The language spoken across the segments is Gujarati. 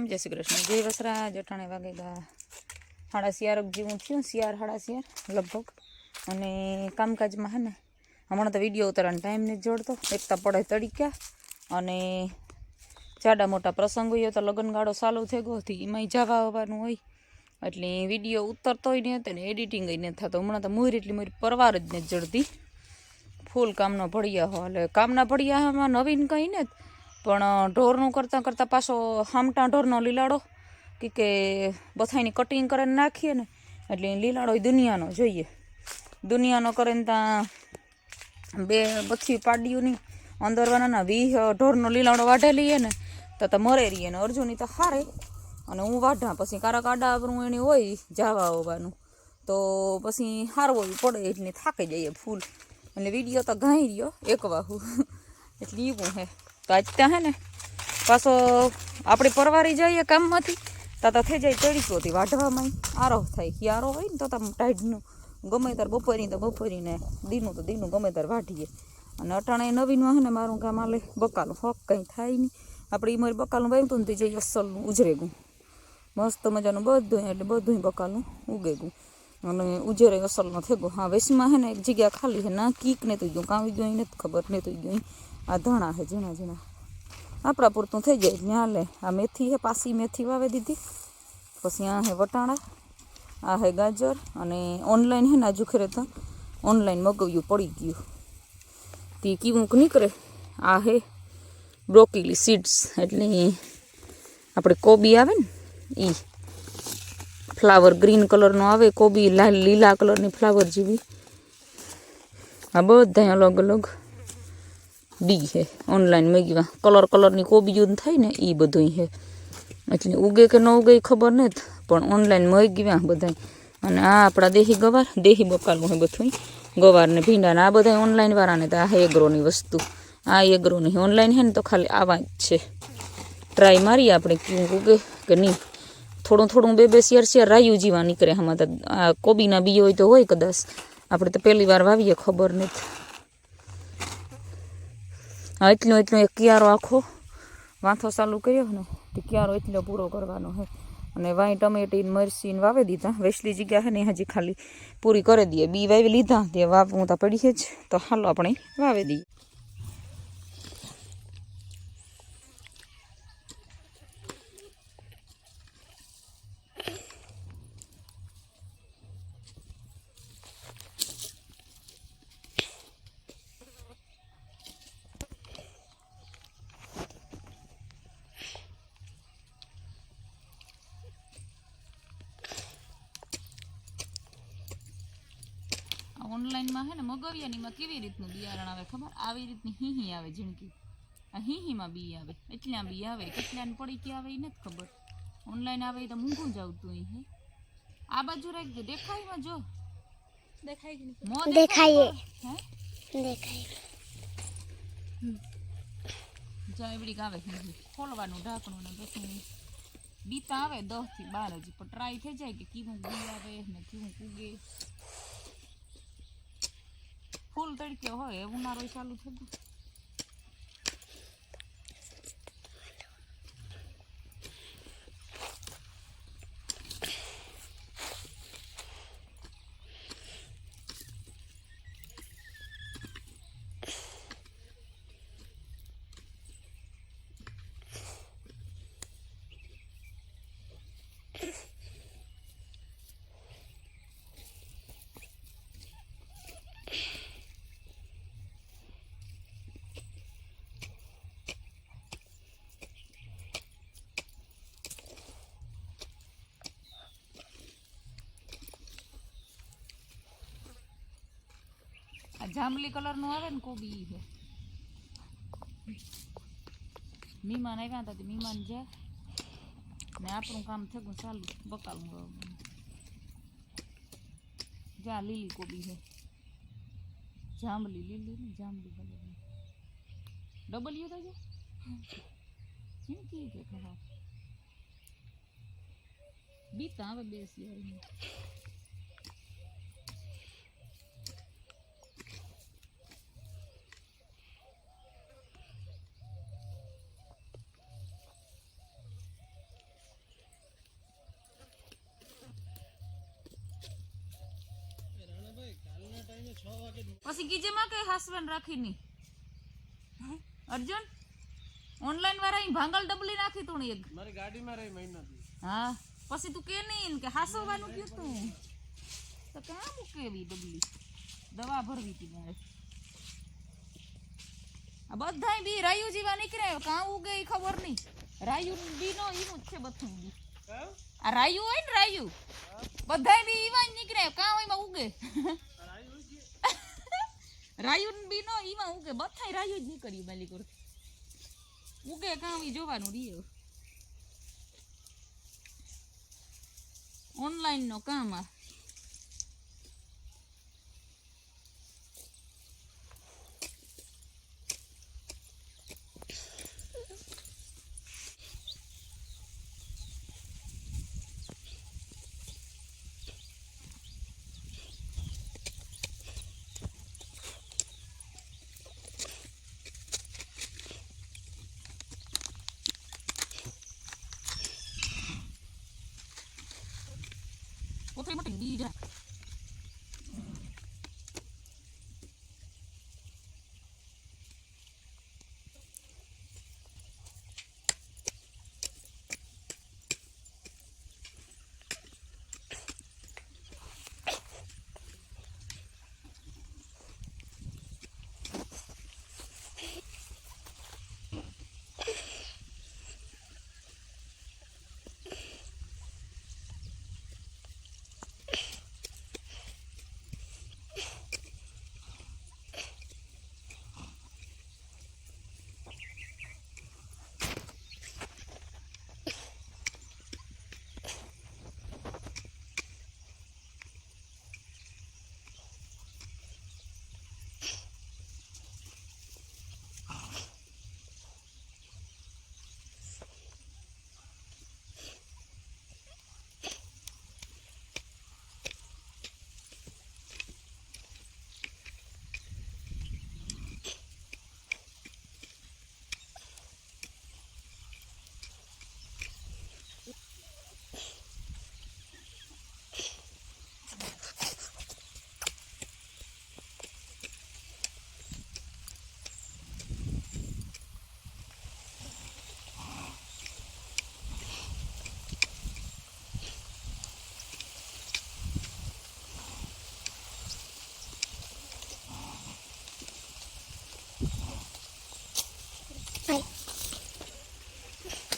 જય શ્રી કૃષ્ણ, જય વસરા. જટાણે વાગેગા 11:30 જેવું થયું, 11:30 લગભગ. અને કામકાજમાં હે ને હમણાં તો વિડીયો ઉતારવાનો ટાઈમ નથી જોડતો. એકતા પડે તડીક્યા અને જાડા મોટા પ્રસંગ હોય તો લગ્નગાળો ચાલુ થઈ ગયો હતી, એમાંય જવા આવવાનું હોય એટલે વિડીયો ઉતરતોય નહીં હતો ને એડિટિંગ નહીં થતો. હમણાં તો મોર એટલી મોર પરવાર જ નથી જડતી. ફૂલ કામનો ભળિયા હો એટલે કામના ભળિયામાં નવીન કંઈ ને પણ ઢોરનું કરતાં કરતાં પાછો હામટા ઢોરનો લીલાડો કે બથાઈની કટિંગ કરીને નાખીએ ને એટલે લીલાડો દુનિયાનો જોઈએ. દુનિયાનો કરીને ત્યાં બે બથી પાડ્યું નહીં અંદરવાના 20 ઢોરનો લીલાડો વાઢે લઈએ ને તો મરે રહીએ ને અર્જુની તો હારે અને હું વાઢા પછી કારક આડા આપણું એની હોય જવા આવવાનું તો પછી હારવું પડે એટલે થાકી જઈએ ફૂલ. એટલે વિડીયો તો ઘાઈ રહ્યો એક વાહુ એટલે એવું હે. તો આજ ત્યાં હે ને પાછો આપણે પરવારી જઈએ કામમાંથી તો થઈ જાય 300થી વાઢવામાં આરો થાય. યારો હોય ને તો ટાઈડનું ગમે ત્યારે બપોરી તો બપોરીને દીનું તો દીનું ગમે ત્યારે વાઢીએ. અને અટાણે નવીનમાં હે ને મારું કામ આલે બકાલું હક કંઈ થાય નહીં. આપણે એ મારી બકાલું વાવ્યું હતું ને તે જઈ અસલનું ઉજરે ગયું મસ્ત મજાનું બધું એટલે બધું બકાલું ઉગે ગયું અને ઉજરે અસલનો થઈ ગયો. હા વેસમાં હે ને એક જગ્યા ખાલી છે ના કીક ને થઈ ગયું કાંઈ ગયું નથી ખબર ને થઈ ગયું. આ ધાણા છે ઝીણા ઝીણા આપણા પૂરતું થઈ જાય ત્યાં લે. આ મેથી છે પાસી મેથી વાવી દીધી. પછી આ હે વટાણા, આ હે ગાજર અને ઓનલાઈન હે ને આજુ ખરે તો ઓનલાઈન મગાવ્યું પડી ગયું તે કેવું નીકળે. આ હે બ્રોકલી સીડ્સ એટલે આપણે કોબી આવે ને એ ફ્લાવર ગ્રીન કલરનો આવે કોબી, લાલ લીલા કલરની ફ્લાવર જેવી. આ બધા અલગ અલગ બી છે ઓનલાઈન મેગીમાં કલરની કોબીઓ થાય ને એ બધું છે. એટલે ઉગે કે ન ઉગે ખબર નથી પણ ઓનલાઈન મેગીમાં બધા. અને આ આપણા દેશી ગવાર દેશી બકાલું છે બધું ગવાર ને ભીંડા ને આ બધા ઓનલાઈન વાળાને તો આ એગ્રોની વસ્તુ આ એગ્રોની ઓનલાઈન છે ને તો ખાલી આવા જ છે. ટ્રાય મારીએ આપણે કેવું ઉગે કે નહીં. થોડું થોડું બે શિયાર રાયું જીવા નીકળે. આમાં તો આ કોબીના બી હોય તો હોય કદાચ આપણે તો પહેલી વાર વાવીએ ખબર નથી. હા એટલો એક કિયારો આખો વાંથો ચાલુ કર્યો ને તે કિયારો એટલો પૂરો કરવાનો છે. અને વાઈ ટમેટી મરચીને વાવી દીધા. વેસલી જગ્યા છે ને હજી ખાલી પૂરી કરી દઈએ. બી વાવી લીધા તે વાવવું તો પડી જ તો હાલો આપણે વાવી દઈએ. ઓનલાઈનમાં હે ને મગવિયાનીમાં કેવી રીતનું બિયારણ આવે ખબર? આવી રીતની હીહી આવે ઝીણકી. આ હીહીમાં બી આવે એટલા બી આવે કેટલાને પડી કે આવે એ નથી ખબર. ઓનલાઈન આવે તો મૂંઘું જ આવતું હોય છે. આ બાજુ રાખજો દેખાયમાં જો દેખાય એવડી આવે ખોલવાનું ઢાંકણું ને પછી બીતા આવે 10 થી 12 હજી પણ ટ્રાય થઈ જાય કે કેવું બી આવે ને કેવું ઉગે. ફૂલ તડકે હોય ઉનાળો ચાલુ થઈ ગયો. જાંબલી કલર નું આવે ને કોબી છે. મહેમાન આવ્યા હતા મહેમાન જાય ને આપણું કામ થયું ચાલુ બકાલું જા લીલી કોબી છે જાંબલી લીલી ને જાંબલી કલર ડબલ્યુ તો ઝીણકી છે ખરાબ બીતા આવે બેસી પછી કીજેમાં કે હાસવાન રાખીની અર્જુન ઓનલાઈન વાળા અહીં ભાંગલ ડબલી નાખી તું એક મારી ગાડીમાં રહી મહિનાથી. હા પછી તું કે નહીં કે હાસવાનું કયું તું તો ક્યાં મૂકે એવી ડબલી દવા ભરવી હતી મારે આ બધાય બી રાયુ જીવા નીકળે કાં ઉગે એ ખબર નહીં રાયુ બી નો ઈવું જ છે બધું બી આ રાયુ હોય ને રાયુ બધાય બી ઈવા જ નીકળે કાં એમાં ઉગે રાયુ બી નો ઈમાં ઉગે બધાય રાયુ જ નીકળ્યું માલિકોર ઉગે કાં ઈ જોવાનું રીયો ઓનલાઈન નો કામ આ કોથળી મોટી દી જા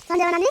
Sanjana ni?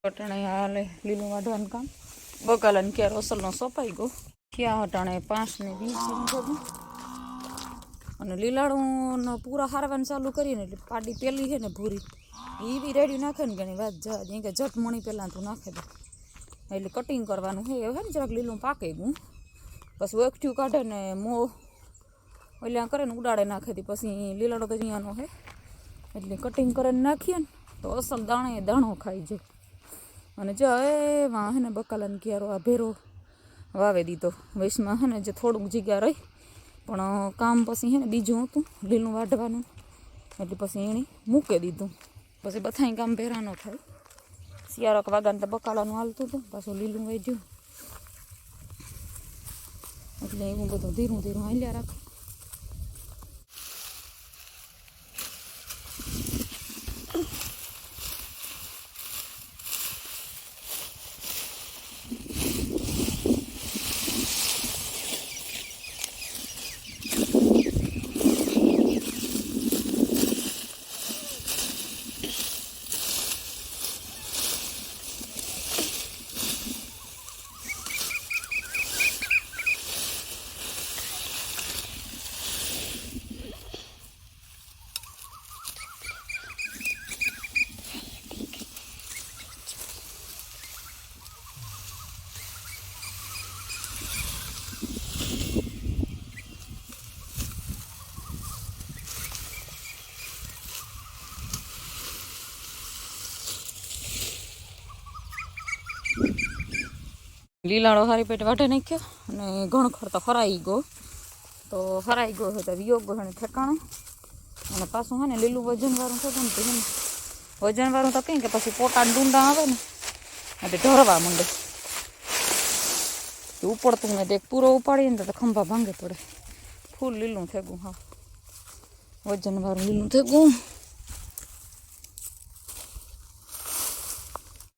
અટાણે હાલે લીલું વાઢવાનું કામ બકાલાને ક્યારે અસલનો સોંપાઈ ગયો ક્યાં અટાણે 5:20 અને લીલાડું પૂરા હારવાનું ચાલુ કરીને એટલે પાડી પેલી છે ને ભૂરી એ બી રેડી નાખે ને ઘણી વાત જા કે જટ મણી પહેલાં તું નાખે દે એટલે કટિંગ કરવાનું છે ને જરાક લીલું પાકે ગયું પછી એકઠ્યું કાઢે ને મો ઓલ્યા કરે ને ઉડાડે નાખે દી પછી લીલાડો તો અહીંયાનો છે એટલે કટિંગ કરીને નાખીએ ને તો અસલ દાણે દાણો ખાઈ જાય અને જો એમાં હે ને બકાલાને ક્યારો આ ભેરો વાવી દીધો વૈશમાં હે ને જે થોડુંક જગ્યા રહી પણ કામ પછી હે ને બીજું હતું લીલું વાઢવાનું એટલે પછી એણે મૂકી દીધું પછી બધાય કામ ભેરા ન થાય શિયાળક વાગાને તો બકાલાનું હાલતું હતું પાછું લીલું વાઢ્યું એટલે એવું બધું ધીરું ધીરું હાલ્યા રાખે લીલાડો હારી પેટ વાઢે નાખ્યો અને ઘણખર તો ફરાઈ ગયો તો ફરાઈ ગયો તો વિયોગ ગયો ને ઠેકાણું અને પાછું હે ને લીલું વજનવાળું થતું ને વજનવાળું તો કંઈ કે પછી પોટા ડુંડા આવે ને એટલે ઢરવા માંડે ઉપડતું ને તે પૂરો ઉપાડીએ ને તો ખંભા ભાંગે પડે ફૂલ લીલું થઈ ગયું હા વજનવાળું લીલું થઈ ગયું